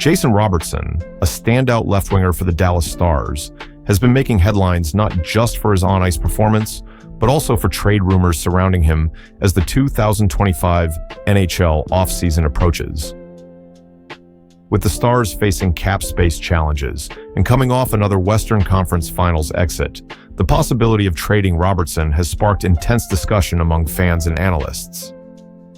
Jason Robertson, a standout left-winger for the Dallas Stars, has been making headlines not just for his on-ice performance, but also for trade rumors surrounding him as the 2025 NHL offseason approaches. With the Stars facing cap space challenges and coming off another Western Conference Finals exit, the possibility of trading Robertson has sparked intense discussion among fans and analysts.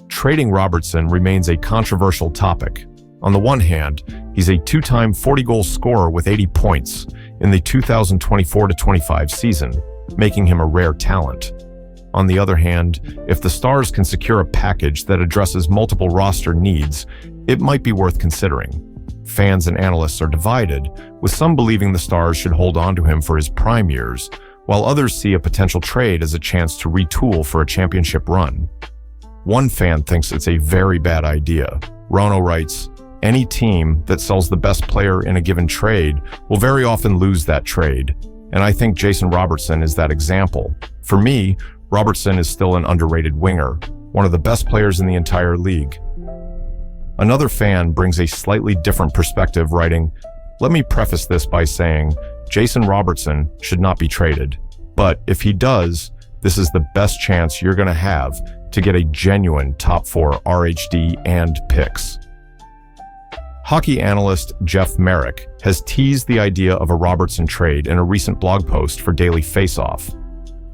Trading Robertson remains a controversial topic. On the one hand, he's a two-time 40-goal scorer with 80 points in the 2024-25 season, making him a rare talent. On the other hand, if the Stars can secure a package that addresses multiple roster needs, it might be worth considering. Fans and analysts are divided, with some believing the Stars should hold on to him for his prime years, while others see a potential trade as a chance to retool for a championship run. One fan thinks it's a very bad idea. Rono writes, "Any team that sells the best player in a given trade will very often lose that trade, and I think Jason Robertson is that example. For me, Robertson is still an underrated winger, one of the best players in the entire league." Another fan brings a slightly different perspective, writing, "Let me preface this by saying Jason Robertson should not be traded, but if he does, this is the best chance you're going to have to get a genuine top 4 RHD and picks." Hockey analyst Jeff Merrick has teased the idea of a Robertson trade in a recent blog post for Daily Faceoff.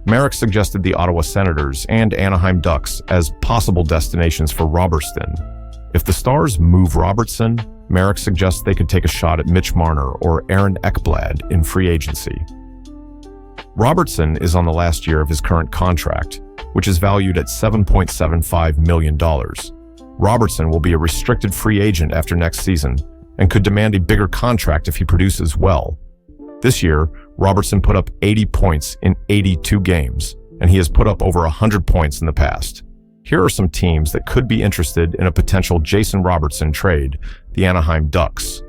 Merrick suggested the Ottawa Senators and Anaheim Ducks as possible destinations for Robertson. If the Stars move Robertson, Merrick suggests they could take a shot at Mitch Marner or Aaron Ekblad in free agency. Robertson is on the last year of his current contract, which is valued at $7.75 million. Robertson will be a restricted free agent after next season and could demand a bigger contract if he produces well. This year, Robertson put up 80 points in 82 games, and he has put up over 100 points in the past. Here are some teams that could be interested in a potential Jason Robertson trade: the Anaheim Ducks.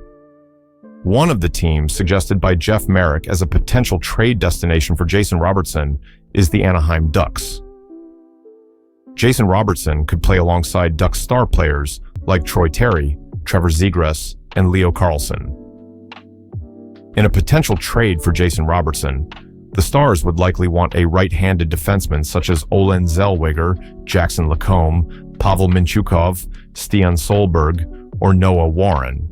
One of the teams suggested by Jeff Merrick as a potential trade destination for Jason Robertson is the Anaheim Ducks. Jason Robertson could play alongside Ducks star players like Troy Terry, Trevor Zegras, and Leo Carlsson. In a potential trade for Jason Robertson, the Stars would likely want a right-handed defenseman such as Olen Zellweger, Jackson Lacombe, Pavel Mintyukov, Stian Solberg, or Noah Warren.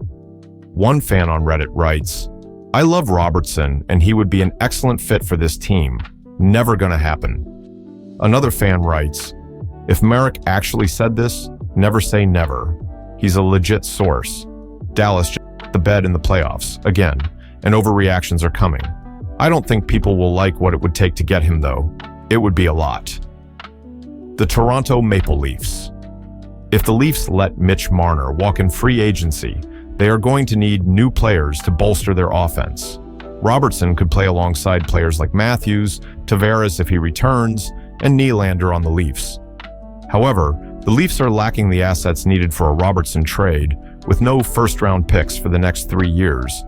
One fan on Reddit writes, "I love Robertson and he would be an excellent fit for this team. Never gonna happen." Another fan writes, "If Merrick actually said this, never say never. He's a legit source. Dallas just hit the bed in the playoffs, again, and overreactions are coming. I don't think people will like what it would take to get him, though. It would be a lot." The Toronto Maple Leafs. If the Leafs let Mitch Marner walk in free agency, they are going to need new players to bolster their offense. Robertson could play alongside players like Matthews, Tavares if he returns, and Nylander on the Leafs. However, the Leafs are lacking the assets needed for a Robertson trade, with no first-round picks for the next 3 years.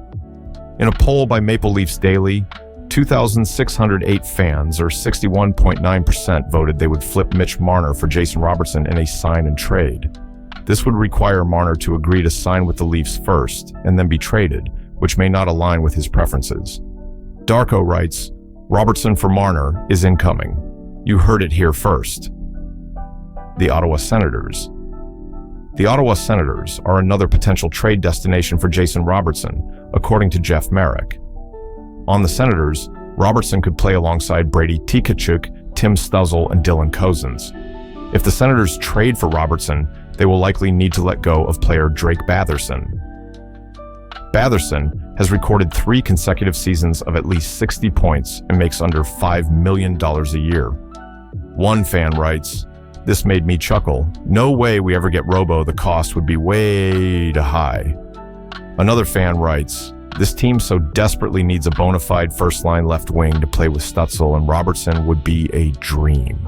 In a poll by Maple Leafs Daily, 2,608 fans, or 61.9%, voted they would flip Mitch Marner for Jason Robertson in a sign and trade. This would require Marner to agree to sign with the Leafs first and then be traded, which may not align with his preferences. Darko writes, "Robertson for Marner is incoming. You heard it here first." The Ottawa Senators. The Ottawa Senators are another potential trade destination for Jason Robertson, according to Jeff Merrick. On the Senators, Robertson could play alongside Brady Tkachuk, Tim Stuzzle, and Dylan Cozens. If the Senators trade for Robertson, they will likely need to let go of player Drake Batherson. Batherson has recorded 3 consecutive seasons of at least 60 points and makes under $5 million a year. One fan writes, "This made me chuckle. No way we ever get Robo. The cost would be way too high." Another fan writes, "This team so desperately needs a bona fide first-line left wing to play with Stutzel, and Robertson would be a dream.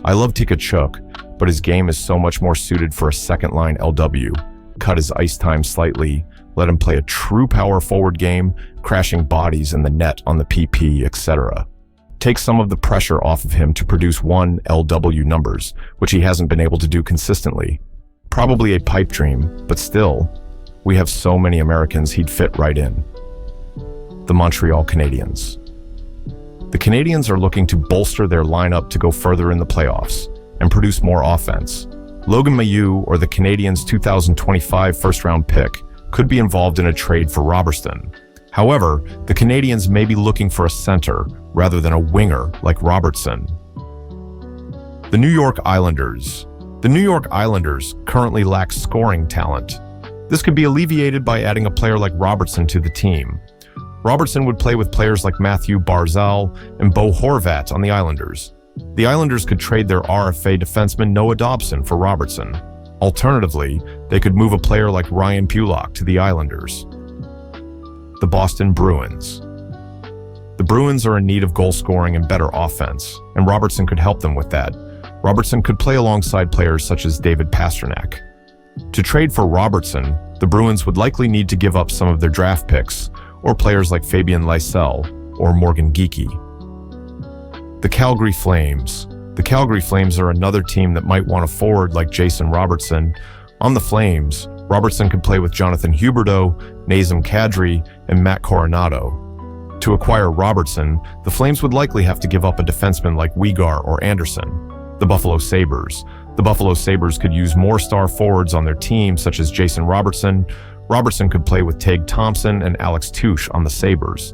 I love Tkachuk, but his game is so much more suited for a second-line LW. Cut his ice time slightly, let him play a true power forward game, crashing bodies in the net on the PP, etc. Take some of the pressure off of him to produce 1 LW numbers, which he hasn't been able to do consistently. Probably a pipe dream, but still. We have so many Americans he'd fit right in. The Montreal Canadiens. The Canadiens are looking to bolster their lineup to go further in the playoffs and produce more offense. Logan Mailloux, or the Canadiens' 2025 first-round pick, could be involved in a trade for Robertson. However, the Canadiens may be looking for a center rather than a winger like Robertson. The New York Islanders. The New York Islanders currently lack scoring talent. This could be alleviated by adding a player like Robertson to the team. Robertson would play with players like Matthew Barzal and Bo Horvat on the Islanders. The Islanders could trade their RFA defenseman Noah Dobson for Robertson. Alternatively, they could move a player like Ryan Pulock to the Islanders. The Boston Bruins. The Bruins are in need of goal scoring and better offense, and Robertson could help them with that. Robertson could play alongside players such as David Pastrnak. To trade for Robertson, the Bruins would likely need to give up some of their draft picks, or players like Fabian Lysell or Morgan Geekie. The Calgary Flames. The Calgary Flames are another team that might want a forward like Jason Robertson. On the Flames, Robertson could play with Jonathan Huberdeau, Nazem Kadri, and Matt Coronado. To acquire Robertson, the Flames would likely have to give up a defenseman like Weegar or Anderson. The Buffalo Sabres. The Buffalo Sabres could use more star forwards on their team, such as Jason Robertson. Robertson could play with Tage Thompson and Alex Touche on the Sabres.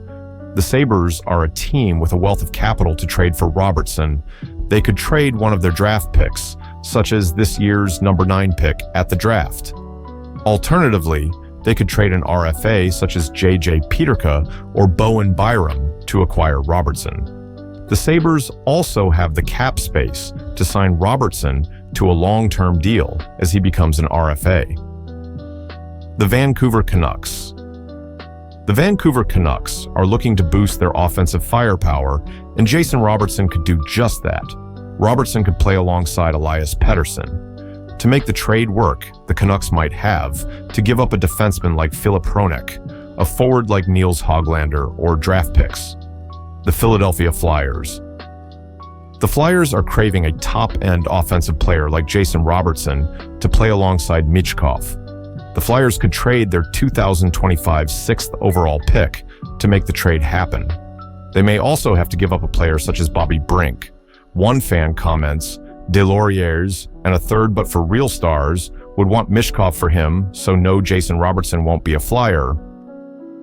The Sabres are a team with a wealth of capital to trade for Robertson. They could trade one of their draft picks, such as this year's number 9 pick at the draft. Alternatively, they could trade an RFA such as J.J. Peterka or Bowen Byram to acquire Robertson. The Sabres also have the cap space to sign Robertson to a long-term deal as he becomes an RFA. The Vancouver Canucks. The Vancouver Canucks are looking to boost their offensive firepower, and Jason Robertson could do just that. Robertson could play alongside Elias Pettersson. To make the trade work, the Canucks might have to give up a defenseman like Philip Hronek, a forward like Niels Hoglander, or draft picks. The Philadelphia Flyers. The Flyers are craving a top-end offensive player like Jason Robertson to play alongside Michkov. The Flyers could trade their 2025 6th overall pick to make the trade happen. They may also have to give up a player such as Bobby Brink. One fan comments, Deloriers and a third but for real stars would want Michkov for him, so no, Jason Robertson won't be a Flyer.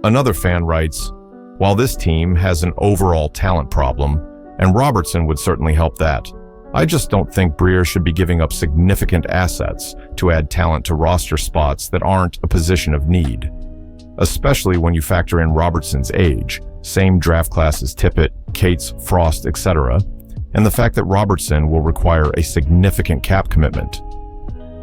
Another fan writes, while this team has an overall talent problem, and Robertson would certainly help that, I just don't think Briere should be giving up significant assets to add talent to roster spots that aren't a position of need. Especially when you factor in Robertson's age, same draft class as Tippett, Cates, Frost, etc., and the fact that Robertson will require a significant cap commitment.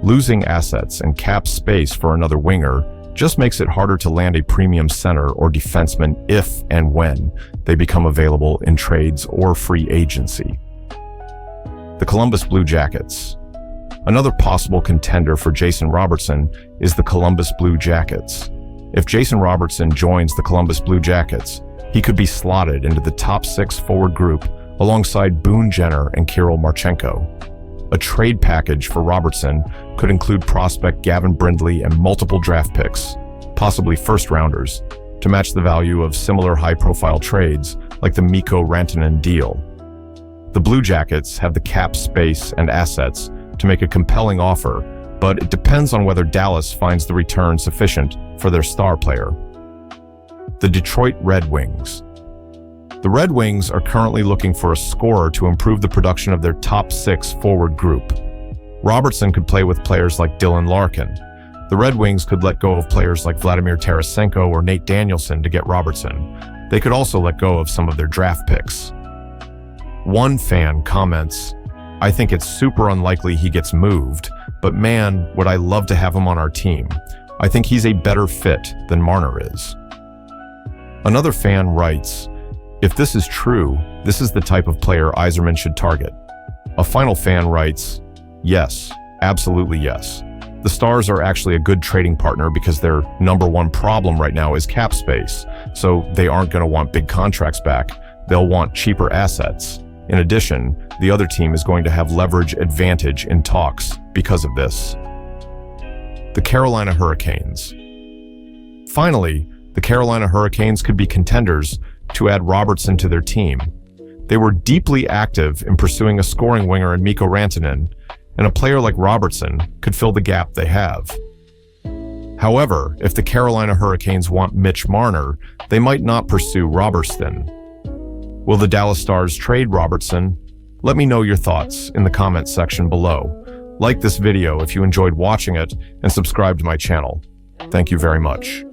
Losing assets and cap space for another winger just makes it harder to land a premium center or defenseman if and when they become available in trades or free agency. The Columbus Blue Jackets. Another possible contender for Jason Robertson is the Columbus Blue Jackets. If Jason Robertson joins the Columbus Blue Jackets, he could be slotted into the top 6 forward group alongside Boone Jenner and Kirill Marchenko. A trade package for Robertson could include prospect Gavin Brindley and multiple draft picks, possibly first-rounders, to match the value of similar high-profile trades like the Mikko Rantanen deal. The Blue Jackets have the cap space and assets to make a compelling offer, but it depends on whether Dallas finds the return sufficient for their star player. The Detroit Red Wings. The Red Wings are currently looking for a scorer to improve the production of their top 6 forward group. Robertson could play with players like Dylan Larkin. The Red Wings could let go of players like Vladimir Tarasenko or Nate Danielson to get Robertson. They could also let go of some of their draft picks. One fan comments, I think it's super unlikely he gets moved, but man, would I love to have him on our team. I think he's a better fit than Marner is. Another fan writes, if this is true, this is the type of player Yzerman should target. A final fan writes, yes, absolutely yes. The Stars are actually a good trading partner because their number one problem right now is cap space, so they aren't going to want big contracts back. They'll want cheaper assets. In addition, the other team is going to have leverage advantage in talks because of this. The Carolina Hurricanes. Finally, the Carolina Hurricanes could be contenders to add Robertson to their team. They were deeply active in pursuing a scoring winger in Mikko Rantanen, and a player like Robertson could fill the gap they have. However, if the Carolina Hurricanes want Mitch Marner, they might not pursue Robertson. Will the Dallas Stars trade Robertson? Let me know your thoughts in the comments section below. Like this video if you enjoyed watching it, and subscribe to my channel. Thank you very much.